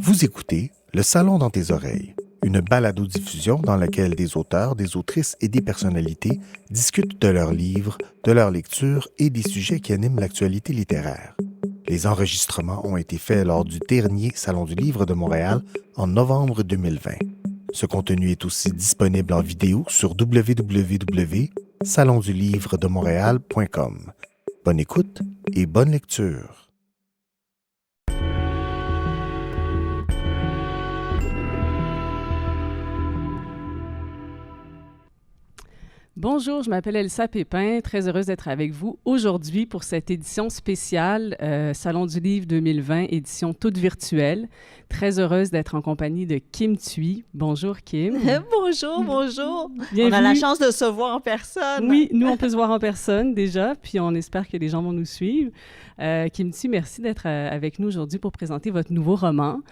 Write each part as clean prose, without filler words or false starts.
Vous écoutez Le Salon dans tes oreilles, une balado-diffusion dans laquelle des auteurs, des autrices et des personnalités discutent de leurs livres, de leurs lectures et des sujets qui animent l'actualité littéraire. Les enregistrements ont été faits lors du dernier Salon du Livre de Montréal en novembre 2020. Ce contenu est aussi disponible en vidéo sur www.salondulivredemontréal.com. Bonne écoute et bonne lecture. Bonjour, je m'appelle Elsa Pépin, très heureuse d'être avec vous aujourd'hui pour cette édition spéciale Salon du Livre 2020, édition toute virtuelle. Très heureuse d'être en compagnie de Kim Thuy. Bonjour Kim. Bonjour. Bienvenue. On a la chance de se voir en personne. Oui, nous on peut se voir en personne déjà, puis on espère que les gens vont nous suivre. Kim Thuy, merci d'être avec nous aujourd'hui pour présenter votre nouveau roman.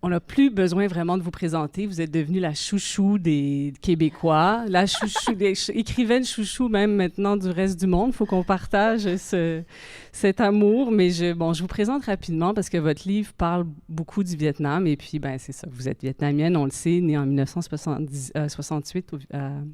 On n'a plus besoin vraiment de vous présenter. Vous êtes devenue la chouchou des Québécois, la chouchou des écrivaine chouchou même maintenant du reste du monde. Il faut qu'on partage cet amour. Mais je vous présente rapidement parce que votre livre parle beaucoup du Vietnam. Et puis, c'est ça, vous êtes vietnamienne, on le sait, née en 1968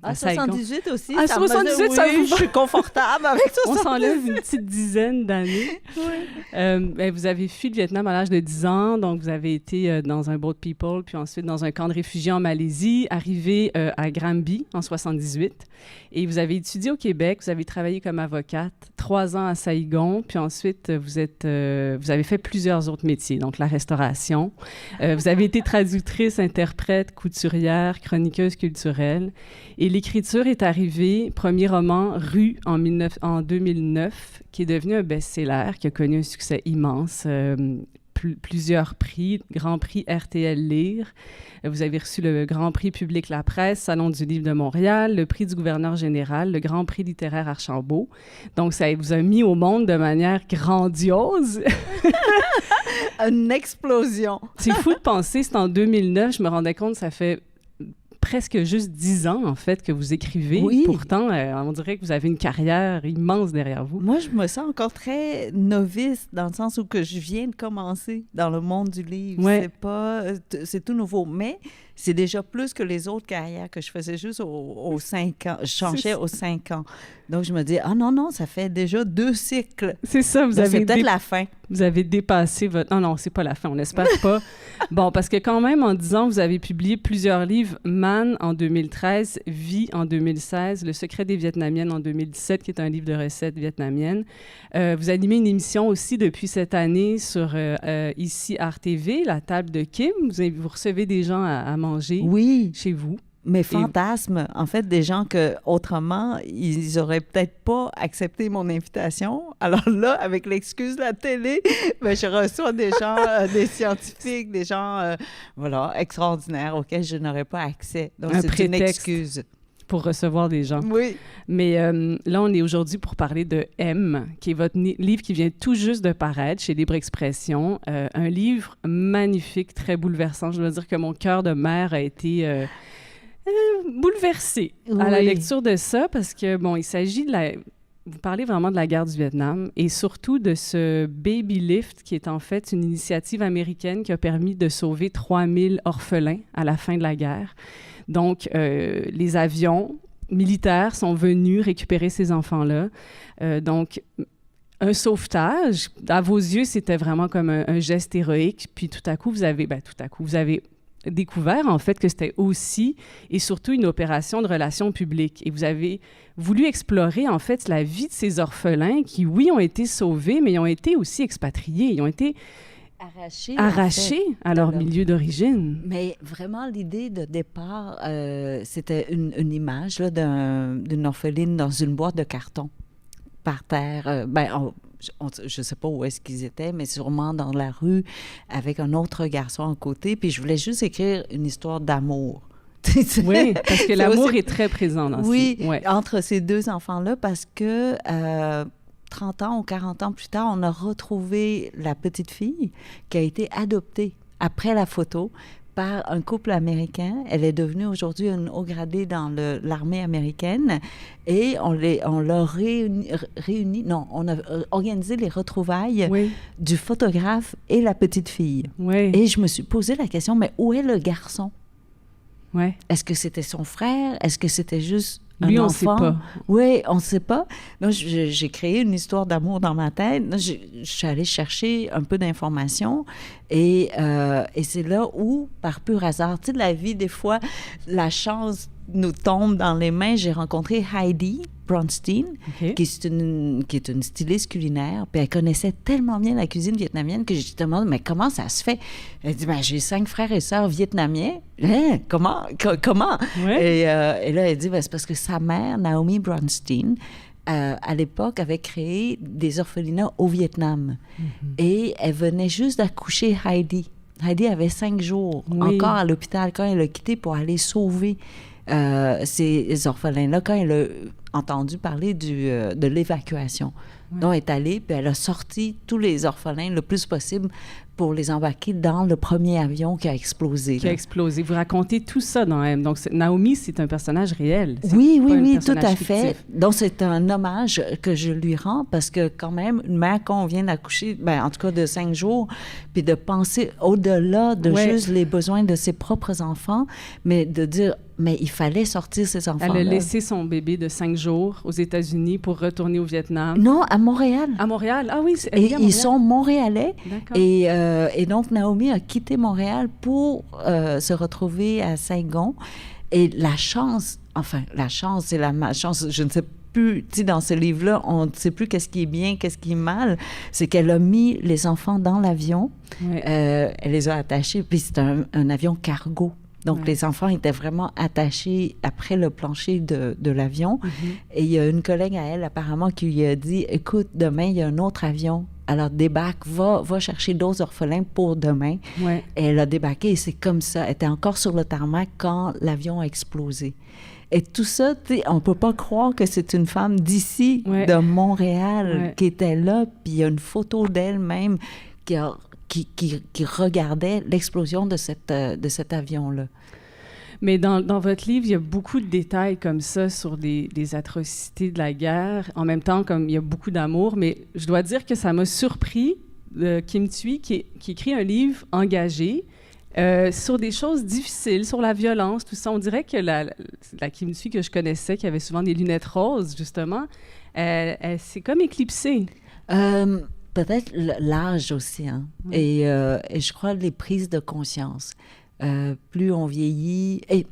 à Saigon. 78 aussi. À 78, ça vous... Je suis confortable avec tout ça. On s'enlève une petite dizaine d'années. Oui. Vous avez fui le Vietnam à l'âge de 10 ans, donc vous avez été dans un boat people, puis ensuite dans un camp de réfugiés en Malaisie, arrivé à Granby en 78. Et vous avez étudié au Québec, vous avez travaillé comme avocate, 3 ans à Saigon, puis ensuite vous avez fait plusieurs autres métiers, donc la restauration. Vous avez été traductrice, interprète, couturière, chroniqueuse culturelle. Et l'écriture est arrivée, premier roman, Rue, en 2009, qui est devenu un best-seller, qui a connu un succès immense. Plusieurs prix, Grand Prix RTL Lire. Vous avez reçu le Grand Prix Public La Presse, Salon du Livre de Montréal, le Prix du gouverneur général, le Grand Prix littéraire Archambault. Donc, ça vous a mis au monde de manière grandiose. Une explosion. C'est fou de penser, c'est en 2009, je me rendais compte, ça fait presque juste 10 ans, en fait, que vous écrivez. Oui. Pourtant, on dirait que vous avez une carrière immense derrière vous. Moi, je me sens encore très novice dans le sens où que je viens de commencer dans le monde du livre. Ouais. C'est tout nouveau, mais c'est déjà plus que les autres carrières que je faisais juste aux 5 ans. Je changeais aux 5 ans. Donc, je me dis, non, ça fait déjà 2 cycles. C'est ça, c'est peut-être la fin. Vous avez dépassé votre... Non, c'est pas la fin, on n'espère pas. Bon, parce que quand même, en 10 ans, vous avez publié plusieurs livres. Man en 2013, Vie en 2016, Le secret des Vietnamiennes en 2017, qui est un livre de recettes vietnamiennes. Vous animez une émission aussi depuis cette année sur ici RTV, La table de Kim. Vous recevez des gens à manger chez vous. Mes fantasmes, en fait, des gens que autrement, ils auraient peut-être pas accepté mon invitation. Alors là, avec l'excuse de la télé, je reçois des gens, des scientifiques, des gens, extraordinaires auxquels je n'aurais pas accès. Donc, c'est une excuse. Pour recevoir des gens. Oui. Mais là, on est aujourd'hui pour parler de M, qui est votre livre qui vient tout juste de paraître chez Libre Expression. Un livre magnifique, très bouleversant. Je dois dire que mon cœur de mère a été... bouleversée à la lecture de ça parce que, il s'agit de vous parlez vraiment de la guerre du Vietnam et surtout de ce Baby Lift qui est en fait une initiative américaine qui a permis de sauver 3000 orphelins à la fin de la guerre. Donc, les avions militaires sont venus récupérer ces enfants-là. Donc, un sauvetage, à vos yeux, c'était vraiment comme un geste héroïque. Puis tout à coup, vous avez découvert, en fait, que c'était aussi et surtout une opération de relations publiques. Et vous avez voulu explorer, en fait, la vie de ces orphelins qui, oui, ont été sauvés, mais ils ont été aussi expatriés. Ils ont été arrachés à leur milieu d'origine. Mais vraiment, l'idée de départ, c'était une image là, d'une orpheline dans une boîte de carton par terre. Je ne sais pas où est-ce qu'ils étaient, mais sûrement dans la rue avec un autre garçon à côté. Puis je voulais juste écrire une histoire d'amour. Oui, parce que l'amour est très présent dans entre ces deux enfants-là, parce que 30 ans ou 40 ans plus tard, on a retrouvé la petite fille qui a été adoptée après la photo par un couple américain. Elle est devenue aujourd'hui une haut gradée dans l'armée américaine et on l'a réuni. Non, on a organisé les retrouvailles du photographe et la petite fille. Oui. Et je me suis posé la question, mais où est le garçon? Ouais. Est-ce que c'était son frère? Est-ce que c'était juste un Lui, enfant? on ne sait pas. Oui, on ne sait pas. Donc, j'ai créé une histoire d'amour dans ma tête. Donc, je suis allée chercher un peu d'informations et c'est là où, par pur hasard, tu sais, la vie, des fois, la chance nous tombe dans les mains. J'ai rencontré Heidi Bronstein, qui est une styliste culinaire, puis elle connaissait tellement bien la cuisine vietnamienne que je lui demande, mais comment ça se fait? Elle dit, j'ai 5 frères et sœurs vietnamiens. Hein? Comment? Ouais. Et là, elle dit, c'est parce que sa mère, Naomi Bronstein, à l'époque, avait créé des orphelinats au Vietnam. Et elle venait juste d'accoucher Heidi. Heidi avait 5 jours encore à l'hôpital quand elle a quitté pour aller sauver ces orphelins-là, quand elle a entendu parler de l'évacuation. Donc, elle est allée, puis elle a sorti tous les orphelins le plus possible pour les embarquer dans le premier avion qui a explosé. Vous racontez tout ça dans M. Donc, Naomi, c'est un personnage réel. Oui, tout à fait. Donc, c'est un hommage que je lui rends parce que quand même, une mère, quand on vient d'accoucher, en tout cas de 5 jours, puis de penser au-delà de juste les besoins de ses propres enfants, mais de dire, mais il fallait sortir ces enfants-là. Elle a laissé son bébé de 5 jours aux États-Unis pour retourner au Vietnam. Non, à Montréal. À Montréal? Ah oui, et ils sont montréalais. D'accord. Et donc, Naomi a quitté Montréal pour se retrouver à Saigon. Et la chance, c'est la malchance, je ne sais plus, tu sais, dans ce livre-là, on ne sait plus qu'est-ce qui est bien, qu'est-ce qui est mal, c'est qu'elle a mis les enfants dans l'avion, elle les a attachés, puis c'est un avion cargo. Donc, les enfants étaient vraiment attachés après le plancher de l'avion. Et il y a une collègue à elle, apparemment, qui lui a dit, « Écoute, demain, il y a un autre avion. Alors, débarque, va chercher d'autres orphelins pour demain. » Et elle a débarqué et c'est comme ça. Elle était encore sur le tarmac quand l'avion a explosé. Et tout ça, tu sais, on ne peut pas croire que c'est une femme d'ici, de Montréal, qui était là. Puis il y a une photo d'elle même qui regardait l'explosion de cet avion-là. Mais dans votre livre, il y a beaucoup de détails comme ça sur des atrocités de la guerre. En même temps, comme il y a beaucoup d'amour. Mais je dois dire que ça m'a surpris, Kim Thuy, qui écrit un livre engagé sur des choses difficiles, sur la violence, tout ça. On dirait que la Kim Thuy que je connaissais, qui avait souvent des lunettes roses, justement, elle s'est comme éclipsée. Peut-être l'âge aussi, hein? Et je crois les prises de conscience. Plus on vieillit et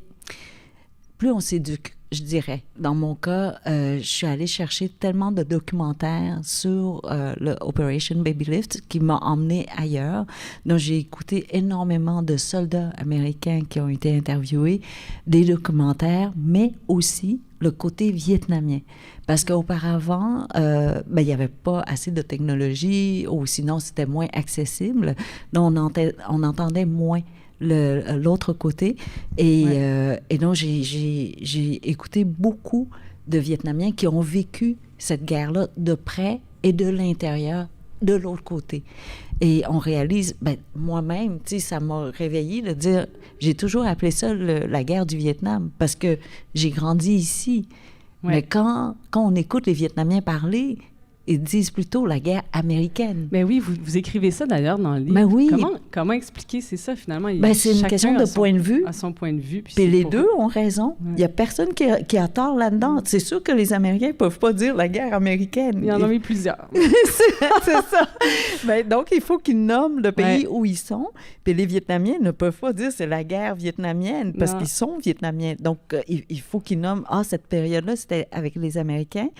plus on s'éduque, je dirais. Dans mon cas, je suis allée chercher tellement de documentaires sur le Operation Baby Lift qui m'a emmenée ailleurs. Donc, j'ai écouté énormément de soldats américains qui ont été interviewés, des documentaires, mais aussi le côté vietnamien. Parce qu'auparavant, il n'y avait pas assez de technologie ou sinon c'était moins accessible. Donc, on entendait moins l'autre côté. Et donc, j'ai écouté beaucoup de Vietnamiens qui ont vécu cette guerre-là de près et de l'intérieur, de l'autre côté. Et on réalise, moi-même, tu sais, ça m'a réveillée de dire, j'ai toujours appelé ça la guerre du Vietnam parce que j'ai grandi ici. Mais quand on écoute les Vietnamiens parler, ils disent plutôt la guerre américaine. Mais oui, vous écrivez ça d'ailleurs dans le livre. Mais oui. Comment expliquer, c'est ça finalement? C'est une question de point de vue. À son point de vue. Puis les deux ont raison. Il n'y a personne qui a tort là-dedans. C'est sûr que les Américains ne peuvent pas dire la guerre américaine. Il y en a eu plusieurs. c'est ça. Donc, il faut qu'ils nomment le pays où ils sont. Puis les Vietnamiens ne peuvent pas dire c'est la guerre vietnamienne parce qu'ils sont vietnamiens. Donc, il faut qu'ils nomment, cette période-là, c'était avec les Américains.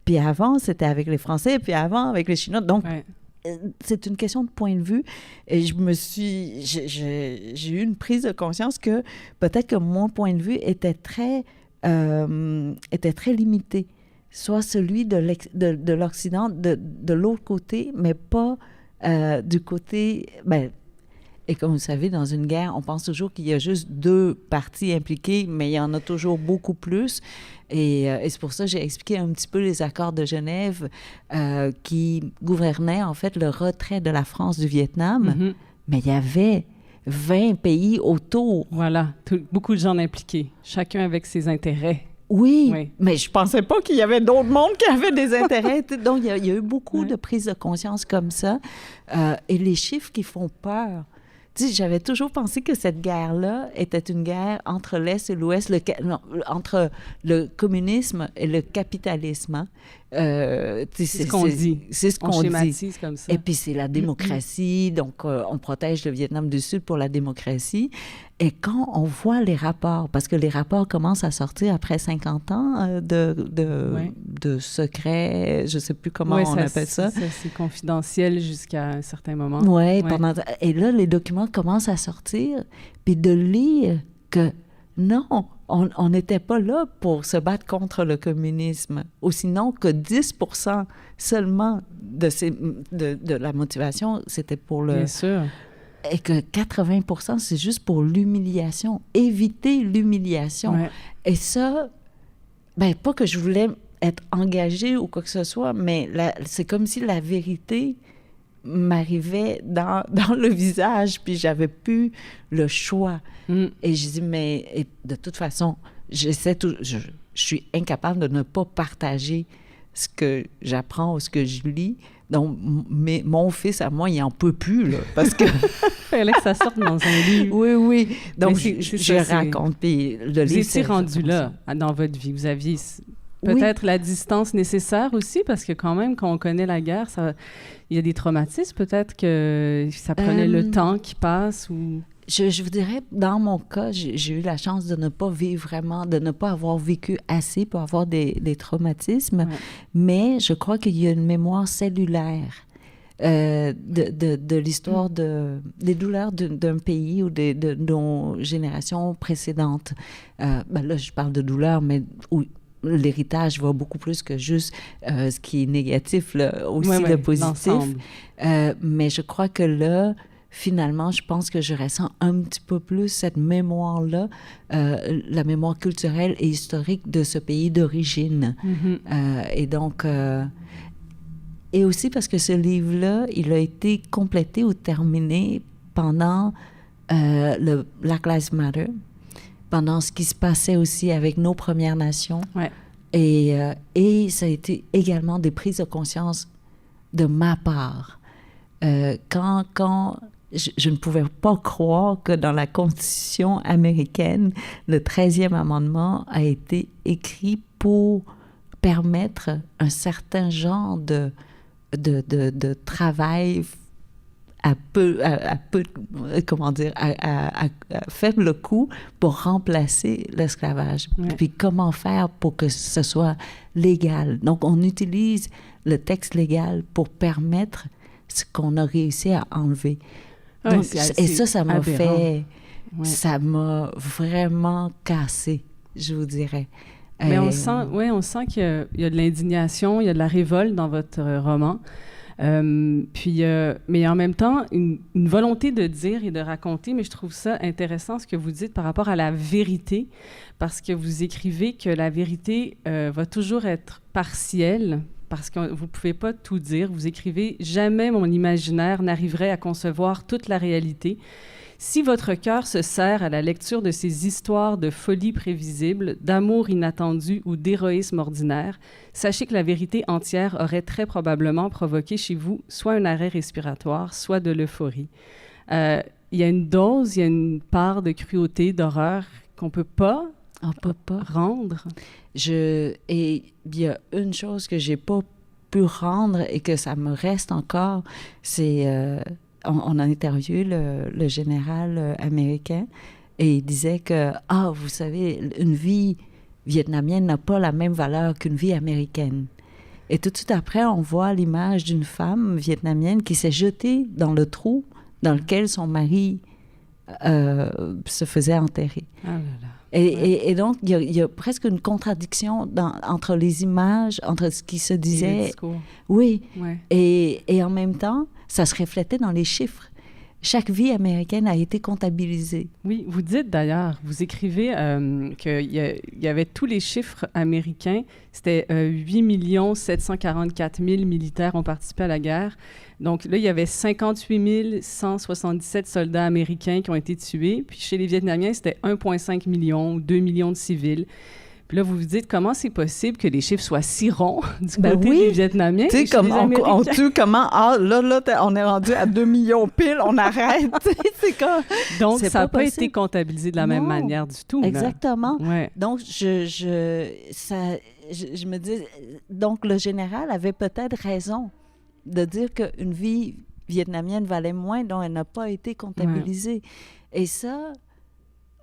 Puis avant, c'était avec les Français, puis avant, avec les Chinois. Donc, c'est une question de point de vue. Et j'ai eu une prise de conscience que peut-être que mon point de vue était très limité. Soit celui de l'Occident, de l'autre côté, mais pas du côté... Et comme vous savez, dans une guerre, on pense toujours qu'il y a juste 2 parties impliquées, mais il y en a toujours beaucoup plus. Et c'est pour ça que j'ai expliqué un petit peu les accords de Genève qui gouvernaient, en fait, le retrait de la France du Vietnam. Mais il y avait 20 pays autour. Voilà, beaucoup de gens impliqués, chacun avec ses intérêts. Oui, Oui. mais je pensais pas qu'il y avait d'autres mondes qui avaient des intérêts. Donc, il y a eu beaucoup de prises de conscience comme ça. Et les chiffres qui font peur. Tu sais, j'avais toujours pensé que cette guerre-là était une guerre entre l'Est et l'Ouest, entre le communisme et le capitalisme. Hein. C'est ce qu'on dit. C'est ce qu'on dit. On schématise comme ça. Et puis, c'est la démocratie. Donc, on protège le Vietnam du Sud pour la démocratie. Et quand on voit les rapports, parce que les rapports commencent à sortir après 50 ans de secrets, je ne sais plus comment on appelle ça. C'est confidentiel jusqu'à un certain moment. Oui, et là, les documents commencent à sortir, puis de lire que non, on n'était pas là pour se battre contre le communisme, ou sinon que 10% seulement de la motivation, c'était pour le... Bien sûr. Et que 80%, c'est juste pour l'humiliation, éviter l'humiliation. Ouais. Et ça, ben pas que je voulais être engagée ou quoi que ce soit, mais c'est comme si la vérité m'arrivait dans le visage, puis j'avais plus le choix. Et je dis, mais de toute façon, je suis incapable de ne pas partager ce que j'apprends ou ce que je lis. Donc, mon fils, à moi, il n'en peut plus, là, parce que... Il fallait que ça sorte dans un livre. Oui. Donc, je raconte, puis le livre... Vous étiez rendu là, dans votre vie. Vous aviez peut-être la distance nécessaire aussi, parce que quand même, quand on connaît la guerre, il y a des traumatismes. Peut-être que ça prenait le temps qui passe ou... Je vous dirais, dans mon cas, j'ai eu la chance de ne pas vivre vraiment, de ne pas avoir vécu assez pour avoir des traumatismes, mais je crois qu'il y a une mémoire cellulaire de l'histoire des douleurs d'un pays ou de nos générations précédentes. Là, je parle de douleurs, mais l'héritage va beaucoup plus que juste ce qui est négatif, là, aussi le positif. Mais je crois que là, finalement, je pense que je ressens un petit peu plus cette mémoire-là, la mémoire culturelle et historique de ce pays d'origine. Et donc, et aussi parce que ce livre-là, il a été complété ou terminé pendant le Black Lives Matter, pendant ce qui se passait aussi avec nos Premières Nations. Ouais. Et ça a été également des prises de conscience de ma part. Quand je ne pouvais pas croire que dans la Constitution américaine, le 13e amendement a été écrit pour permettre un certain genre de travail à faible coût pour remplacer l'esclavage. Ouais. Puis comment faire pour que ce soit légal? Donc, on utilise le texte légal pour permettre ce qu'on a réussi à enlever. Ouais, donc, ça m'a aberrant. fait... Ouais. Ça m'a vraiment cassé, je vous dirais. Mais on sent qu'il y a de l'indignation, il y a de la révolte dans votre roman. Mais en même temps, une volonté de dire et de raconter, mais je trouve ça intéressant ce que vous dites par rapport à la vérité, parce que vous écrivez que la vérité va toujours être partielle, parce que vous ne pouvez pas tout dire. Vous écrivez « Jamais mon imaginaire n'arriverait à concevoir toute la réalité. Si votre cœur se serre à la lecture de ces histoires de folie prévisible, d'amour inattendu ou d'héroïsme ordinaire, sachez que la vérité entière aurait très probablement provoqué chez vous soit un arrêt respiratoire, soit de l'euphorie. » Il y a une dose, il y a une part de cruauté, d'horreur qu'on ne peut pas rendre. Et il y a une chose que je n'ai pas pu rendre et que ça me reste encore, c'est... On a interviewé le général américain et il disait que, vous savez, une vie vietnamienne n'a pas la même valeur qu'une vie américaine. Et tout de suite après, on voit l'image d'une femme vietnamienne qui s'est jetée dans le trou dans lequel son mari se faisait enterrer. Ah là là. Et donc, il y a presque une contradiction entre les images, entre ce qui se disait... Et le discours. Oui. Ouais. Et en même temps, ça se reflétait dans les chiffres. chaque vie américaine a été comptabilisée. Oui, vous dites d'ailleurs, vous écrivez qu'il y avait tous les chiffres américains. C'était 8 744 000 militaires ont participé à la guerre. Donc là, il y avait 58 177 soldats américains qui ont été tués. Puis chez les Vietnamiens, c'était 1,5 million ou 2 millions de civils. Puis là, vous vous dites, comment c'est possible que les chiffres soient si ronds du côté des Vietnamiens? Tu sais, comme on tue comment... Ah, là, on est rendu à 2 millions pile, on arrête. C'est comme... Donc, ça n'a pas été comptabilisé de la même manière du tout. Exactement. Ouais. Donc, je me dis... Donc, le général avait peut-être raison de dire qu'une vie vietnamienne valait moins, donc elle n'a pas été comptabilisée. Ouais. Et ça...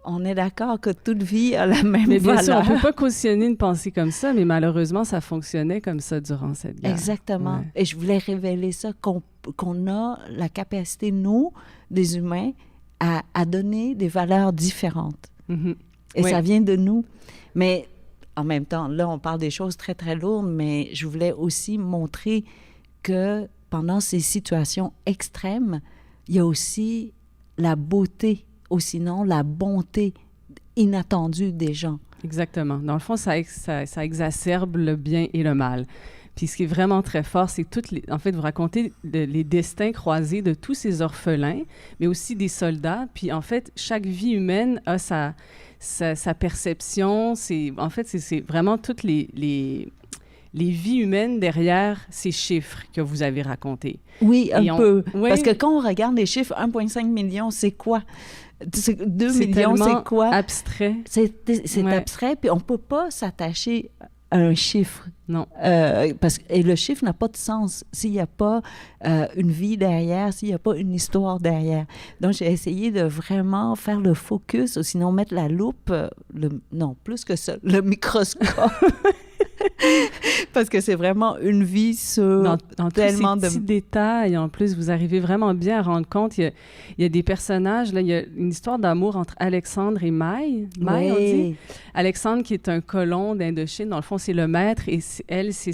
On est d'accord que toute vie a la même mais bien valeur. Sûr, on ne peut pas cautionner une pensée comme ça, mais malheureusement, ça fonctionnait comme ça durant cette guerre. Exactement. Ouais. Et je voulais révéler ça, qu'on a la capacité, nous, des humains, à donner des valeurs différentes. Mm-hmm. Et ça vient de nous. Mais en même temps, là, on parle des choses très, très lourdes, mais je voulais aussi montrer que pendant ces situations extrêmes, il y a aussi la beauté, ou sinon la bonté inattendue des gens. Exactement. Dans le fond, ça exacerbe le bien et le mal. Puis ce qui est vraiment très fort, c'est en fait, vous racontez les destins croisés de tous ces orphelins, mais aussi des soldats. Puis en fait, chaque vie humaine a sa perception. En fait, c'est vraiment toutes les vies humaines derrière ces chiffres que vous avez racontés. Oui, un peu. Oui. Parce que quand on regarde les chiffres, 1,5 million, c'est quoi? 2 millions, c'est quoi? Abstrait. C'est abstrait, puis on ne peut pas s'attacher à un chiffre. Non. Et le chiffre n'a pas de sens s'il n'y a pas une vie derrière, s'il n'y a pas une histoire derrière. Donc, j'ai essayé de vraiment faire le focus, ou sinon mettre la loupe, non, plus que ça, le microscope. Parce que c'est vraiment une vie sur dans tellement de petits détails. En plus, vous arrivez vraiment bien à rendre compte. Il y a des personnages. Là, il y a une histoire d'amour entre Alexandre et Mai. Mai, on dit. Alexandre, qui est un colon d'Indochine. Dans le fond, c'est le maître. Et elle, c'est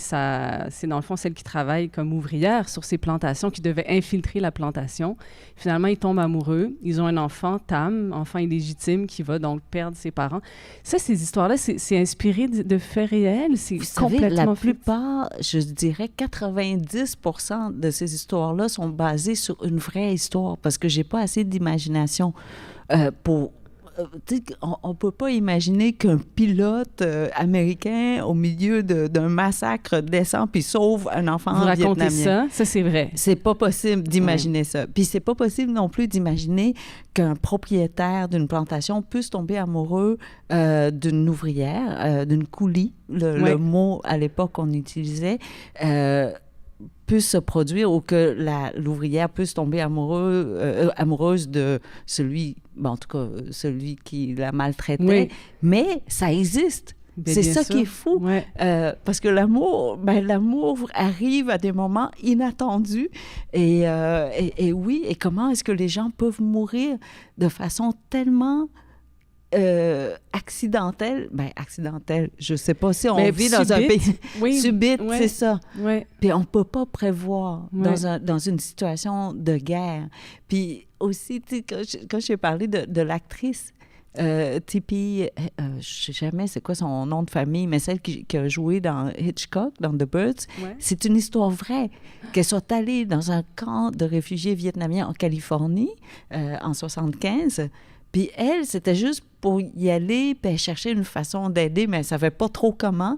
dans le fond celle qui travaille comme ouvrière sur ces plantations, qui devait infiltrer la plantation. Finalement, ils tombent amoureux. Ils ont un enfant, Tam, enfant illégitime, qui va donc perdre ses parents. Ça, ces histoires-là, c'est inspiré de faits réels. C'est complètement la plupart, je dirais 90% de ces histoires-là sont basées sur une vraie histoire parce que j'ai pas assez d'imagination pour... on ne peut pas imaginer qu'un pilote américain au milieu d'un massacre descend puis sauve un enfant vietnamien. Vous racontez ça? Ça, c'est vrai. C'est pas possible d'imaginer ça. Puis c'est pas possible non plus d'imaginer qu'un propriétaire d'une plantation puisse tomber amoureux d'une ouvrière, d'une coulie, le mot à l'époque qu'on utilisait, puisse se produire ou que l'ouvrière puisse tomber amoureuse de celui, en tout cas, celui qui la maltraitait. Oui. Mais ça existe. C'est ça qui est fou. Ouais. Parce que l'amour arrive à des moments inattendus. Et oui, et comment est-ce que les gens peuvent mourir de façon tellement... accidentelle, je sais pas si on vit dans un pays subite, c'est ça. Oui. Puis on peut pas prévoir dans une situation de guerre. Puis aussi, tu sais, quand j'ai parlé de l'actrice, Tippi, je sais jamais c'est quoi son nom de famille, mais celle qui a joué dans Hitchcock, dans The Birds, c'est une histoire vraie, qu'elle soit allée dans un camp de réfugiés vietnamiens en Californie en 75. Puis elle, c'était juste pour y aller, puis elle cherchait une façon d'aider, mais elle ne savait pas trop comment.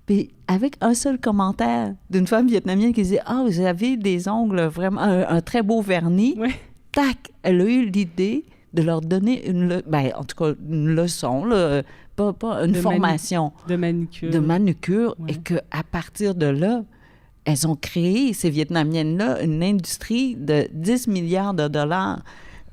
Puis avec un seul commentaire d'une femme vietnamienne qui disait « Ah, vous avez des ongles vraiment, un très beau vernis. Oui. » Tac! Elle a eu l'idée de leur donner en tout cas, une leçon, là, pas une formation. De manucure. De manucure, et qu'à partir de là, elles ont créé, ces Vietnamiennes-là, une industrie de 10 milliards de dollars.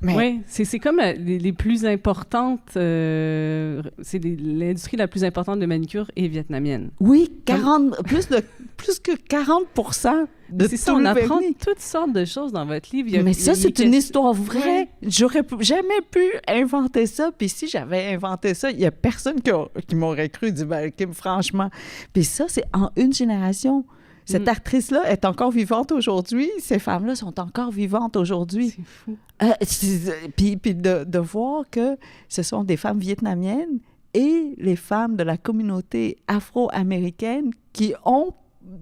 Oui, c'est comme les plus importantes, c'est l'industrie la plus importante de manucure est vietnamienne. Oui, plus que 40% de c'est ça, on apprend toutes sortes de choses dans votre livre. Mais ça, c'est une histoire vraie. J'aurais jamais pu inventer ça. Puis si j'avais inventé ça, il n'y a personne qui m'aurait cru, dit, franchement. Puis ça, c'est en une génération. Cette actrice-là est encore vivante aujourd'hui. Ces femmes-là sont encore vivantes aujourd'hui. C'est fou. Puis de voir que ce sont des femmes vietnamiennes et les femmes de la communauté afro-américaine qui ont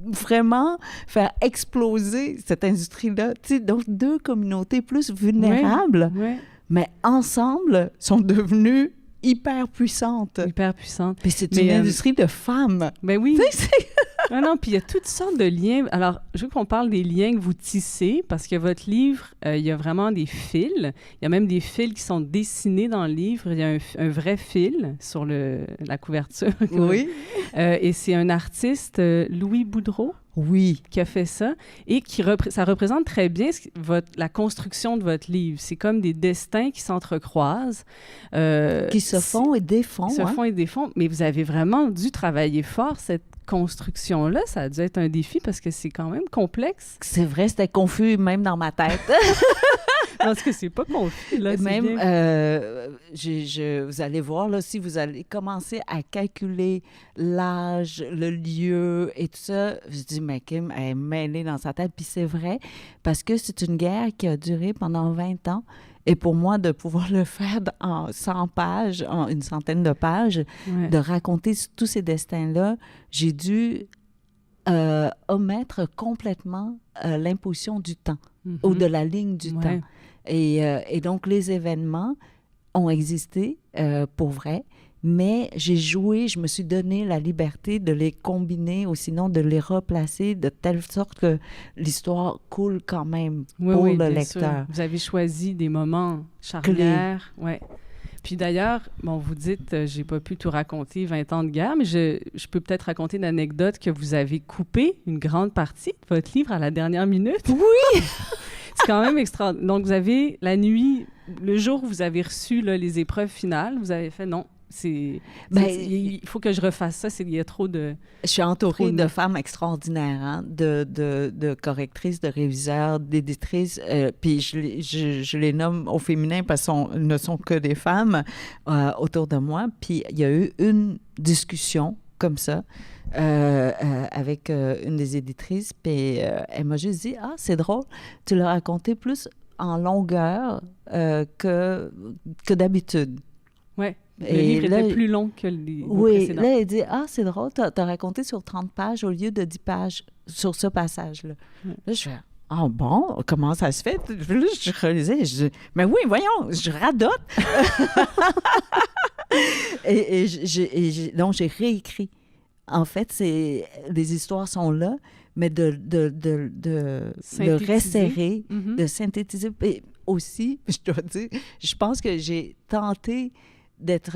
vraiment fait exploser cette industrie-là. Tu sais, donc, deux communautés plus vulnérables, Ouais. mais ensemble sont devenues hyper puissantes. Hyper puissante. Puis c'est Mais, une industrie de femmes. Ben oui. Tu sais, c'est- Ah non, puis il y a toutes sortes de liens. Alors, je veux qu'on parle des liens que vous tissez, parce que votre livre, il y a vraiment des fils. Il y a même des fils qui sont dessinés dans le livre. Il y a un vrai fil sur la couverture. Oui. Et c'est un artiste, Louis Boudreau, Oui. qui a fait ça et ça représente très bien la construction de votre livre. C'est comme des destins qui s'entrecroisent. Qui se font et défont. Qui se font et défont. Mais vous avez vraiment dû travailler fort cette construction-là. Ça a dû être un défi parce que c'est quand même complexe. C'est vrai, c'était confus même dans ma tête. Parce que c'est pas confus, là. c'est Même, bien. vous allez voir, là, si vous allez commencer à calculer l'âge, le lieu et tout ça, je dis, mais Kim, elle est mêlée dans sa tête. Puis c'est vrai, parce que c'est une guerre qui a duré pendant 20 ans. Et pour moi, de pouvoir le faire en 100 pages, en une centaine de pages, Ouais. de raconter tous ces destins-là, j'ai dû omettre complètement l'imposition du temps Mhm. ou de la ligne du Ouais. temps. Et donc, les événements ont existé pour vrai, mais j'ai joué, je me suis donné la liberté de les combiner ou sinon de les replacer de telle sorte que l'histoire coule quand même Oui, pour oui, le bien sûr. lecteur. Vous avez choisi des moments charnières. Ouais. Puis d'ailleurs, bon, vous dites, j'ai pas pu tout raconter 20 ans de guerre, mais je peux peut-être raconter une anecdote que vous avez coupé une grande partie de votre livre à la dernière minute. Oui! C'est quand même extraordinaire. Donc, vous avez, la nuit, le jour où vous avez reçu là, les épreuves finales, vous avez fait non. Ben, Il faut que je refasse ça. Il y a trop de... Je suis entourée Trop de de- femmes extraordinaires, hein, de correctrices, de réviseurs, d'éditrices, puis je les nomme au féminin parce qu'elles ne sont que des femmes autour de moi. Puis il y a eu une discussion comme ça avec une des éditrices, puis elle m'a juste dit « Ah, c'est drôle, tu l'as raconté plus en longueur que d'habitude. » Ouais. Le Et livre là, était plus long que les Oui, précédents. là, elle dit « Ah, c'est drôle, t'as raconté sur 30 pages au lieu de 10 pages sur ce passage-là. Ouais. Là, je fais « Ah bon, comment ça se fait? » Là, je relisais, je dis « Mais oui, voyons, je radote! » Donc, j'ai réécrit. En fait, les histoires sont là, mais de le Synthétiser. resserrer, Mhm. de synthétiser. Et aussi, je dois dire, je pense que j'ai tenté d'être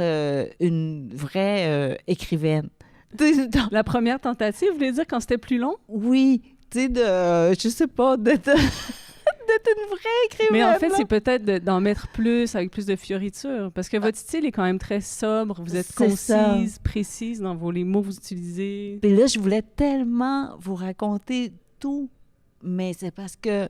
une vraie écrivaine. Tu sais, La première tentative, vous voulez dire quand c'était plus long? oui, tu sais, je sais pas, d'être une vraie écrivaine. Mais en fait, là. c'est peut-être d'en mettre plus, avec plus de fioriture. Parce que votre style est quand même très sobre. Vous êtes C'est ça. concise, précise dans les mots que vous utilisez. Puis là, je voulais tellement vous raconter tout, mais c'est parce que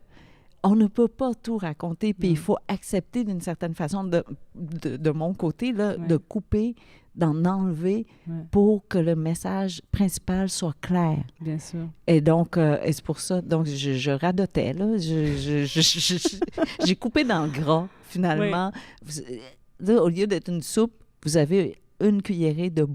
on ne peut pas tout raconter, puis Non. il faut accepter d'une certaine façon, de mon côté, là, Ouais. de couper, d'en enlever Ouais. pour que le message principal soit clair. Bien sûr. Et donc, et c'est pour ça, donc je radotais, là. J'ai coupé dans le gras, finalement. Là, au lieu d'être une soupe, vous avez une cuillerée de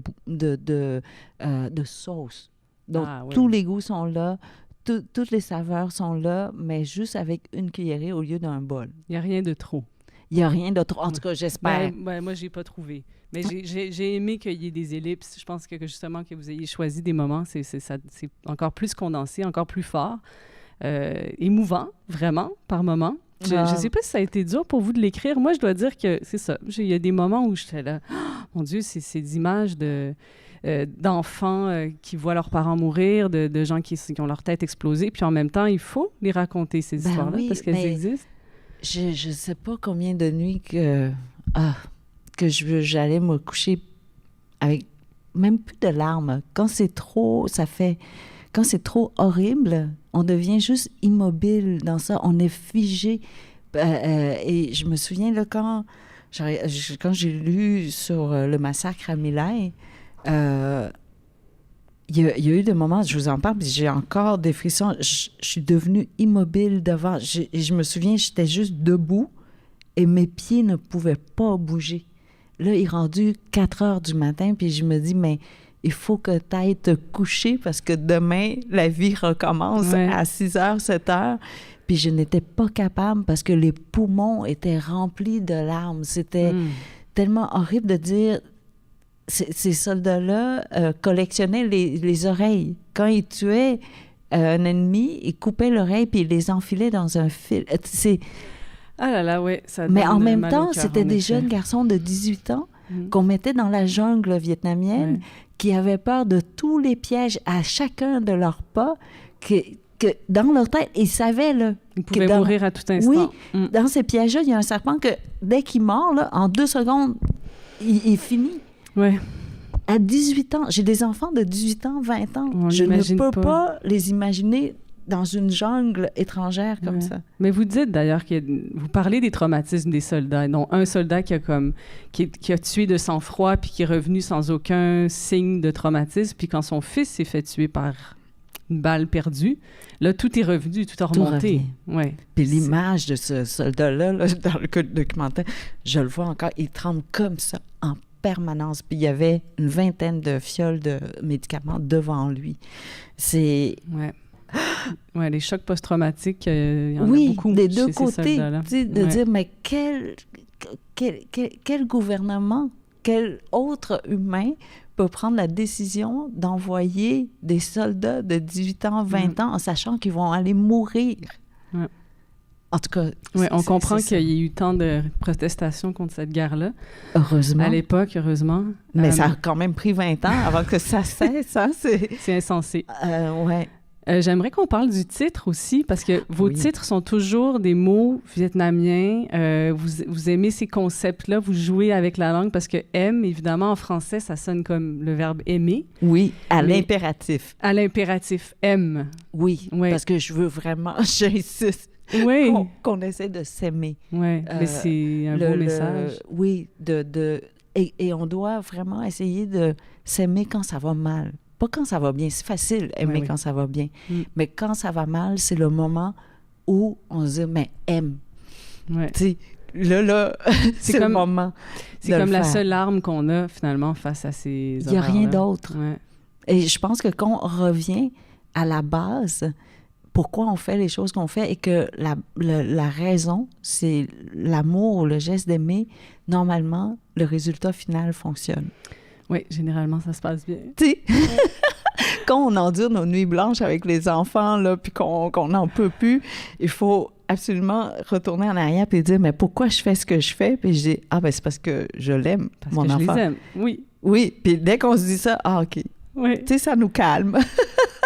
sauce. Donc, Ah, oui. tous les goûts sont là, toutes les saveurs sont là, mais juste avec une cuillerée au lieu d'un bol. Il n'y a rien de trop. Il n'y a rien d'autre. En tout cas, j'espère. Moi, j'ai pas trouvé. Mais j'ai aimé qu'il y ait des ellipses. Je pense que justement, que vous ayez choisi des moments, c'est encore plus condensé, encore plus fort. Émouvant, vraiment, par moment. Je ne sais pas si ça a été dur pour vous de l'écrire. Moi, je dois dire que c'est ça. Il y a des moments où j'étais là, oh, mon Dieu, c'est ces images d'enfants qui voient leurs parents mourir, de gens qui ont leur tête explosée. Puis en même temps, il faut les raconter, ces Ben histoires-là, oui, parce qu'elles mais existent. Je ne sais pas combien de nuits que j'allais me coucher avec même plus de larmes. Quand c'est trop, quand c'est trop horrible, on devient juste immobile dans ça. On est figé. Et je me souviens, là, quand j'ai lu sur le massacre à My Lai, il il y a eu des moments, je vous en parle, puis j'ai encore des frissons. Je suis devenue immobile devant. Je me souviens, j'étais juste debout et mes pieds ne pouvaient pas bouger. Là, il est rendu 4 heures du matin, puis je me dis, mais il faut que tu ailles te coucher parce que demain, la vie recommence à 6 heures, 7 heures. Puis je n'étais pas capable parce que les poumons étaient remplis de larmes. C'était tellement horrible de dire... Ces soldats-là collectionnaient les oreilles. Quand ils tuaient un ennemi, ils coupaient l'oreille puis ils les enfilaient dans un fil. Ah là là, oui. Ça Mais en donne même mal temps, au cœur, c'était en des effet. jeunes garçons de 18 ans qu'on mettait dans la jungle vietnamienne, qui avaient peur de tous les pièges à chacun de leurs pas, que dans leur tête, ils savaient là, Ils pouvaient mourir à tout instant. Oui, dans ces pièges-là, il y a un serpent que dès qu'il mord, là, en 2 secondes, il finit. Oui. À 18 ans, j'ai des enfants de 18 ans, 20 ans. On Je ne l'imagine peux pas. pas les imaginer dans une jungle étrangère comme ça. Mais vous dites d'ailleurs que vous parlez des traumatismes des soldats, dont un soldat qui a tué de sang-froid puis qui est revenu sans aucun signe de traumatisme, puis quand son fils s'est fait tuer par une balle perdue, là, tout est revenu, tout a remonté. Ouais. Puis l'image de ce soldat-là, là, dans le documentaire, je le vois encore, il tremble comme ça en permanence. Puis il y avait une 20aine de fioles de médicaments devant lui. C'est... Ouais, les chocs post-traumatiques, il y en a Oui, beaucoup des chez deux ces côtés. soldats-là. Tu sais, de dire, mais quel gouvernement, quel autre humain peut prendre la décision d'envoyer des soldats de 18 ans, 20 ans, en sachant qu'ils vont aller mourir? Ouais. En tout cas... Oui, on comprend qu'il y a eu tant de protestations contre cette guerre-là. Heureusement. À l'époque, heureusement. Mais ça a quand même pris 20 ans avant que ça cesse, hein? C'est insensé. Ouais. J'aimerais qu'on parle du titre aussi, parce que vos titres sont toujours des mots vietnamiens. Vous aimez ces concepts-là, vous jouez avec la langue, parce que « aime », évidemment, en français, ça sonne comme le verbe « aimer ». Oui, à l'impératif. À l'impératif « aime ». Oui, parce que je veux vraiment, j'insiste, qu'on essaie de s'aimer. Oui, mais c'est un beau message. Oui, et on doit vraiment essayer de s'aimer quand ça va mal. Pas quand ça va bien. C'est facile aimer quand ça va bien. Mais quand ça va mal, c'est le moment où on se dit, mais aime. Ouais. Tu sais, là, c'est le moment. C'est comme la seule arme qu'on a, finalement, face à ces horreurs-là. Il n'y a rien d'autre. Ouais. Et je pense que quand on revient à la base, pourquoi on fait les choses qu'on fait et que la raison, c'est l'amour, le geste d'aimer, normalement, le résultat final fonctionne. Oui, généralement, ça se passe bien. Tu sais, quand on endure nos nuits blanches avec les enfants, là, puis qu'on n'en peut plus, il faut absolument retourner en arrière et dire, mais pourquoi je fais ce que je fais? Puis je dis, ben c'est parce que je l'aime, mon enfant. Parce que je les aime, oui. Oui, puis dès qu'on se dit ça, OK. Oui. Tu sais, ça nous calme.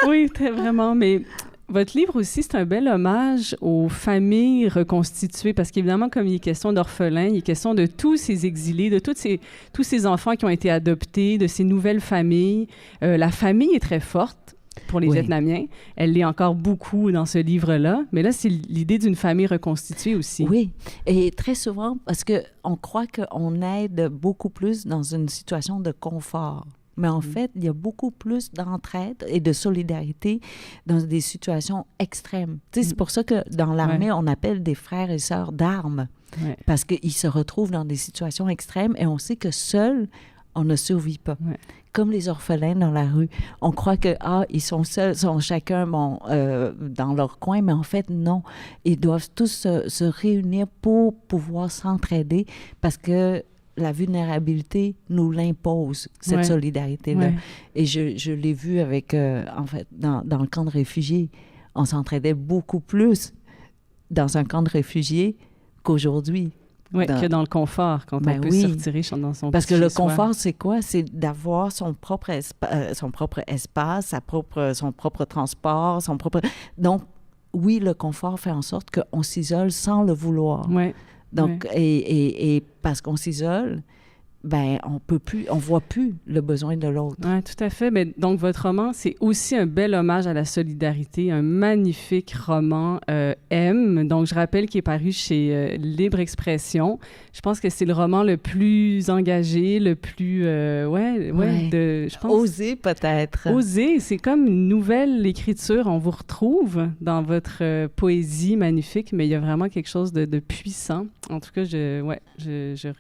Oui, vraiment, mais... Votre livre aussi, c'est un bel hommage aux familles reconstituées, parce qu'évidemment, comme il est question d'orphelins, il est question de tous ces exilés, de tous ces enfants qui ont été adoptés, de ces nouvelles familles. La famille est très forte pour les Vietnamiens. Elle l'est encore beaucoup dans ce livre-là, mais là, c'est l'idée d'une famille reconstituée aussi. Oui, et très souvent, parce qu'on croit qu'on aide beaucoup plus dans une situation de confort. Mais en fait, il y a beaucoup plus d'entraide et de solidarité dans des situations extrêmes. Tu sais, c'est pour ça que dans l'armée, on appelle des frères et sœurs d'armes. Ouais. Parce qu'ils se retrouvent dans des situations extrêmes et on sait que seuls, on ne survit pas. Ouais. Comme les orphelins dans la rue. On croit que, ils sont seuls, sont chacun dans leur coin, mais en fait, non. Ils doivent tous se réunir pour pouvoir s'entraider parce que la vulnérabilité nous l'impose, cette solidarité-là. Ouais. Et je l'ai vu avec, en fait, dans le camp de réfugiés. On s'entraidait beaucoup plus dans un camp de réfugiés qu'aujourd'hui. Oui, que dans le confort, quand on peut se retirer dans son Parce que le chez-soi. confort, c'est quoi? C'est d'avoir son propre espace, son propre transport, Donc, oui, le confort fait en sorte qu'on s'isole sans le vouloir. Oui. Donc, et parce qu'on s'isole, ben on voit plus le besoin de l'autre. Oui, tout à fait. Mais donc, votre roman, c'est aussi un bel hommage à la solidarité, un magnifique roman M. Donc, je rappelle qu'il est paru chez Libre Expression. Je pense que c'est le roman le plus engagé, le plus, je pense. Osé, peut-être. Osé, c'est comme une nouvelle écriture. On vous retrouve dans votre poésie magnifique, mais il y a vraiment quelque chose de puissant. En tout cas, je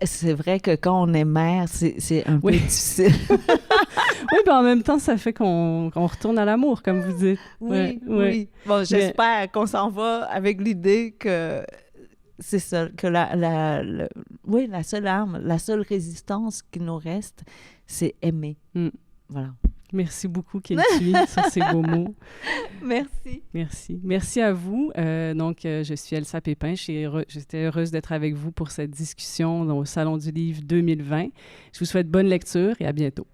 C'est vrai que quand on est mère, c'est un peu difficile. Oui, puis en même temps, ça fait qu'on retourne à l'amour, comme vous dites. Oui, Ouais. oui. Bon, j'espère qu'on s'en va avec l'idée que c'est ça, que la seule arme, la seule résistance qui nous reste, c'est aimer. Voilà. Merci beaucoup, Kelsey, sur ces beaux mots. Merci. Merci. Merci à vous. Je suis Elsa Pépin. J'étais heureuse d'être avec vous pour cette discussion au Salon du Livre 2020. Je vous souhaite bonne lecture et à bientôt.